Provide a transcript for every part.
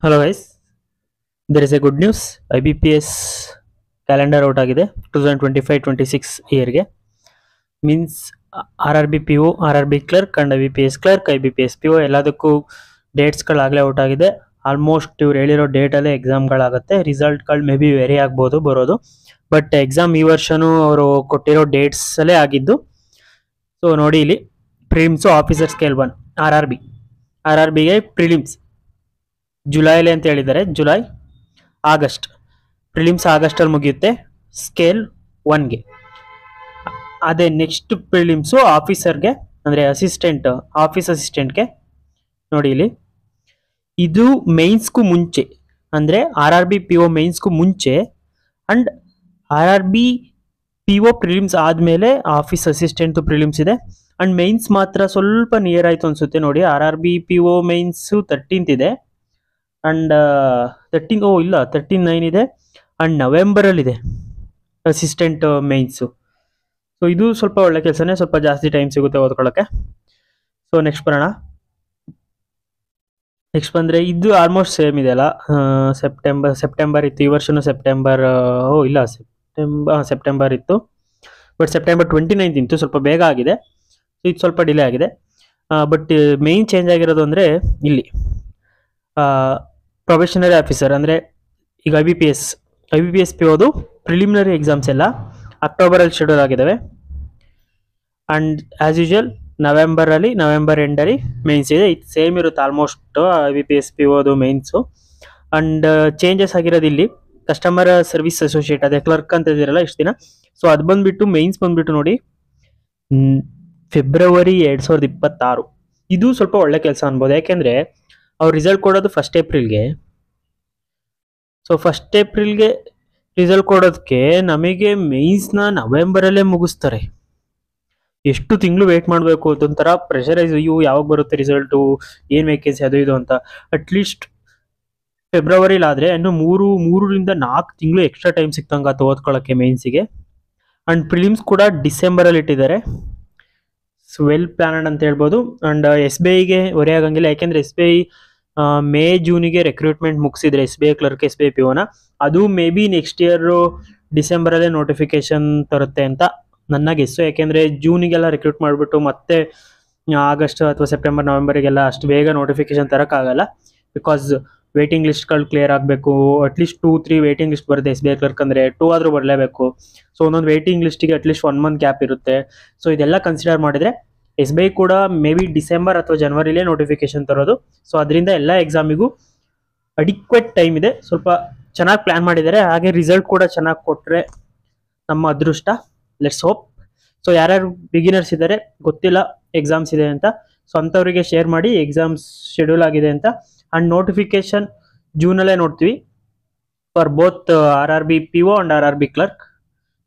Hello guys, there is a good news. IBPS calendar out ಆಗಿದೆ 2025-26 ಇಯರ್ಗೆ. Means RRB PO, RRB clerk and IBPS clerk, IBPS PO ಎಲ್ಲದಕ್ಕೂ ಡೇಟ್ಸ್ಗಳಾಗಲೇ out ಆಗಿದೆ. Almost ಇವ್ರು ಹೇಳಿರೋ ಡೇಟಲ್ಲೇ ಎಕ್ಸಾಮ್ಗಳಾಗುತ್ತೆ. ರಿಸಲ್ಟ್ಗಳು ಮೇ ಬಿ ವೇರಿ ಆಗ್ಬೋದು ಬರೋದು, ಬಟ್ ಎಕ್ಸಾಮ್ ಈ ವರ್ಷನೂ ಅವರು ಕೊಟ್ಟಿರೋ ಡೇಟ್ಸಲ್ಲೇ ಆಗಿದ್ದು. ಸೊ ನೋಡಿ ಇಲ್ಲಿ prelims officer scale 1 R R ಬಿಗೆ ಪ್ರಿಲಿಮ್ಸ್ ಜುಲೈಲಿ ಅಂತ ಹೇಳಿದ್ದಾರೆ. ಆಗಸ್ಟ್ ಪ್ರಿಲಿಮ್ಸ್ ಆಗಸ್ಟಲ್ಲಿ ಮುಗಿಯುತ್ತೆ ಸ್ಕೇಲ್ 1ಗೆ. ಅದೇ ನೆಕ್ಸ್ಟ್ ಪ್ರಿಲಿಮ್ಸು ಆಫೀಸರ್ಗೆ ಅಂದರೆ ಆಫೀಸ್ ಅಸಿಸ್ಟೆಂಟ್ಗೆ. ನೋಡಿ ಇಲ್ಲಿ ಇದು ಮೇನ್ಸ್ಗೂ ಮುಂಚೆ, ಅಂದರೆ RRB PO ಮೇನ್ಸ್ಗೂ ಮುಂಚೆ ಅಂಡ್ RRB PO ಪ್ರಿಲಿಮ್ಸ್ ಆದಮೇಲೆ ಆಫೀಸ್ ಅಸಿಸ್ಟೆಂಟ್ ಪ್ರಿಲಿಮ್ಸ್ ಇದೆ. ಅಂಡ್ ಮೇನ್ಸ್ ಮಾತ್ರ ಸ್ವಲ್ಪ ನಿಯರ್ ಆಯಿತು ಅನಿಸುತ್ತೆ. ನೋಡಿ RRB PO ಮೇನ್ಸು 13th ಇದೆ ಅಂಡ್ 13/9 ಇದೆ ಅಂಡ್ ನವೆಂಬರಲ್ಲಿದೆ ಅಸಿಸ್ಟೆಂಟ್ ಮೇನ್ಸು. ಸೊ ಇದು ಸ್ವಲ್ಪ ಒಳ್ಳೆ ಕೆಲಸನೇ, ಸ್ವಲ್ಪ ಜಾಸ್ತಿ ಟೈಮ್ ಸಿಗುತ್ತೆ ಓದ್ಕೊಳ್ಳೋಕ್ಕೆ. ಸೊ ನೆಕ್ಸ್ಟ್ ಬರೋಣ. ನೆಕ್ಸ್ಟ್ ಬಂದರೆ ಇದು ಆಲ್ಮೋಸ್ಟ್ ಸೇಮ್ ಇದೆಯಲ್ಲ, ಸೆಪ್ಟೆಂಬರ್ ಇತ್ತು. ಈ ವರ್ಷನೂ ಸೆಪ್ಟೆಂಬರ್ ಇತ್ತು, ಬಟ್ ಸೆಪ್ಟೆಂಬರ್ 29 ಇತ್ತು. ಸ್ವಲ್ಪ ಬೇಗ ಆಗಿದೆ, ಇದು ಸ್ವಲ್ಪ ಡಿಲೇ ಆಗಿದೆ. ಬಟ್ ಮೇಯ್ನ್ ಚೇಂಜ್ ಆಗಿರೋದು ಅಂದರೆ ಇಲ್ಲಿ ಪ್ರೊಬೆಷನರಿ ಆಫೀಸರ್, ಅಂದರೆ ಈಗ IBPS POದು ಪ್ರಿಲಿಮಿನರಿ ಎಕ್ಸಾಮ್ಸ್ ಎಲ್ಲ ಅಕ್ಟೋಬರಲ್ಲಿ ಶೆಡ್ಯೂಲ್ ಆಗಿದ್ದಾವೆ. ಆ್ಯಂಡ್ ಆ್ಯಸ್ ಯೂಶುವಲ್ ನವೆಂಬರ್ ಎಂಡಲ್ಲಿ ಮೇನ್ಸ್ ಇದೆ. ಇದು ಸೇಮ್ ಇರುತ್ತೆ ಆಲ್ಮೋಸ್ಟ್ IBPS POದು ಮೇನ್ಸು. ಆ್ಯಂಡ್ ಚೇಂಜಸ್ ಆಗಿರೋದು ಇಲ್ಲಿ ಕಸ್ಟಮರ್ ಸರ್ವಿಸ್ ಅಸೋಸಿಯೇಟ್, ಅದೇ ಕ್ಲರ್ಕ್ ಅಂತ ಇದ್ದೀರಲ್ಲ ಇಷ್ಟು ದಿನ. ಸೊ ಅದು ಬಂದುಬಿಟ್ಟು ಮೇನ್ಸ್ ಬಂದುಬಿಟ್ಟು ನೋಡಿ ಫೆಬ್ರವರಿ 2026. ಇದು ಸ್ವಲ್ಪ ಒಳ್ಳೆ ಕೆಲಸ ಅನ್ಬೋದು, ಯಾಕೆಂದರೆ ಅವ್ರು ರಿಸಲ್ಟ್ ಕೊಡೋದು 1 ಏಪ್ರಿಲ್ಗೆ. ಸೊ 1 ಏಪ್ರಿಲ್ಗೆ ರಿಸಲ್ಟ್ ಕೊಡೋದಕ್ಕೆ ನಮಗೆ ಮೇನ್ಸ್ನ ನವೆಂಬರಲ್ಲೇ ಮುಗಿಸ್ತಾರೆ. ಎಷ್ಟು ತಿಂಗಳು ವೇಟ್ ಮಾಡಬೇಕು, ಅದೊಂಥರ ಪ್ರೆಷರೈಸ್. ಯಾವಾಗ ಬರುತ್ತೆ ರಿಸಲ್ಟು, ಏನು ವೇಕೆನ್ಸಿ ಅದು ಇದು ಅಂತ. ಅಟ್ಲೀಸ್ಟ್ ಫೆಬ್ರವರಿಲಾದರೆ ಇನ್ನು 3 ರಿಂದ 4 ತಿಂಗಳು ಎಕ್ಸ್ಟ್ರಾ ಟೈಮ್ ಸಿಕ್ತಂಗೆ ಓದ್ಕೊಳ್ಳೋಕ್ಕೆ ಮೇನ್ಸಿಗೆ. ಆ್ಯಂಡ್ ಪ್ರಿಲಿಮ್ಸ್ ಕೂಡ ಡಿಸೆಂಬರಲ್ಲಿ ಇಟ್ಟಿದ್ದಾರೆ. ವೆಲ್ ಪ್ಲಾನಡ್ ಅಂತ ಹೇಳ್ಬೋದು. ಆ್ಯಂಡ್ SBIಗೆ ಹೊರೆ ಆಗಂಗಿಲ್ಲ, ಯಾಕೆಂದರೆ SBI ಮೇ ಜೂನಿಗೆ ರಿಕ್ರೂಟ್ಮೆಂಟ್ ಮುಗಿಸಿದ್ರೆ SBI ಕ್ಲರ್ಕ್ SBI POನ, ಅದು ಮೇ ಬಿ ನೆಕ್ಸ್ಟ್ ಇಯರು ಡಿಸೆಂಬರಲ್ಲೇ ನೋಟಿಫಿಕೇಶನ್ ತರುತ್ತೆ ಅಂತ ನನ್ನ ಗೆಸ್ಸು. ಯಾಕೆಂದರೆ ಜೂನಿಗೆಲ್ಲ ರಿಕ್ರೂಟ್ ಮಾಡಿಬಿಟ್ಟು ಮತ್ತೆ ಆಗಸ್ಟ್ ಅಥವಾ ಸೆಪ್ಟೆಂಬರ್ ನವೆಂಬರಿಗೆಲ್ಲ ಅಷ್ಟು ಬೇಗ ನೋಟಿಫಿಕೇಶನ್ ತರೋಕ್ಕಾಗಲ್ಲ. ಬಿಕಾಸ್ ವೇಟಿಂಗ್ ಲಿಸ್ಟ್ಗಳು ಕ್ಲಿಯರ್ ಆಗಬೇಕು. ಅಟ್ಲೀಸ್ಟ್ 2-3 ವೇಟಿಂಗ್ ಲಿಸ್ಟ್ ಬರುತ್ತೆ SBI ಕ್ಲರ್ಕ್ ಅಂದರೆ, 2 ಆದರೂ ಬರಲೇಬೇಕು. ಸೊ ಒಂದೊಂದು ವೇಟಿಂಗ್ ಲಿಸ್ಟಿಗೆ ಅಟ್ಲೀಸ್ಟ್ 1 ಮಂತ್ ಗ್ಯಾಪ್ ಇರುತ್ತೆ. ಸೊ ಇದೆಲ್ಲ ಕನ್ಸಿಡರ್ ಮಾಡಿದರೆ SBI ಕೂಡ ಮೇ ಬಿ ಡಿಸೆಂಬರ್ ಅಥವಾ ಜನವರಿಲೇ ನೋಟಿಫಿಕೇಶನ್ ತರೋದು. ಸೊ ಅದರಿಂದ ಎಲ್ಲ ಎಕ್ಸಾಮಿಗೂ ಅಡಿಕ್ವೇಟ್ ಟೈಮ್ ಇದೆ. ಸ್ವಲ್ಪ ಚೆನ್ನಾಗಿ ಪ್ಲ್ಯಾನ್ ಮಾಡಿದ್ದಾರೆ. ಹಾಗೆ ರಿಸಲ್ಟ್ ಕೂಡ ಚೆನ್ನಾಗಿ ಕೊಟ್ಟರೆ ನಮ್ಮ ಅದೃಷ್ಟ. Let's hope. ಸೊ ಯಾರ್ಯಾರು ಬಿಗಿನರ್ಸ್ ಇದ್ದಾರೆ, ಗೊತ್ತಿಲ್ಲ ಎಕ್ಸಾಮ್ಸ್ ಇದೆ ಅಂತ, ಸೊ ಅಂಥವರಿಗೆ ಶೇರ್ ಮಾಡಿ ಎಕ್ಸಾಮ್ಸ್ ಶೆಡ್ಯೂಲ್ ಆಗಿದೆ ಅಂತ. ಆ್ಯಂಡ್ ನೋಟಿಫಿಕೇಶನ್ ಜೂನಲ್ಲೇ ನೋಡ್ತೀವಿ for both RRB PO and RRB clerk.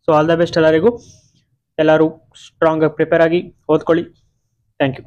So all the best ಎಲ್ಲರಿಗೂ. ಎಲ್ಲರೂ ಸ್ಟ್ರಾಂಗಾಗಿ ಪ್ರಿಪೇರ್ ಆಗಿ ಓದ್ಕೊಳ್ಳಿ. Thank you.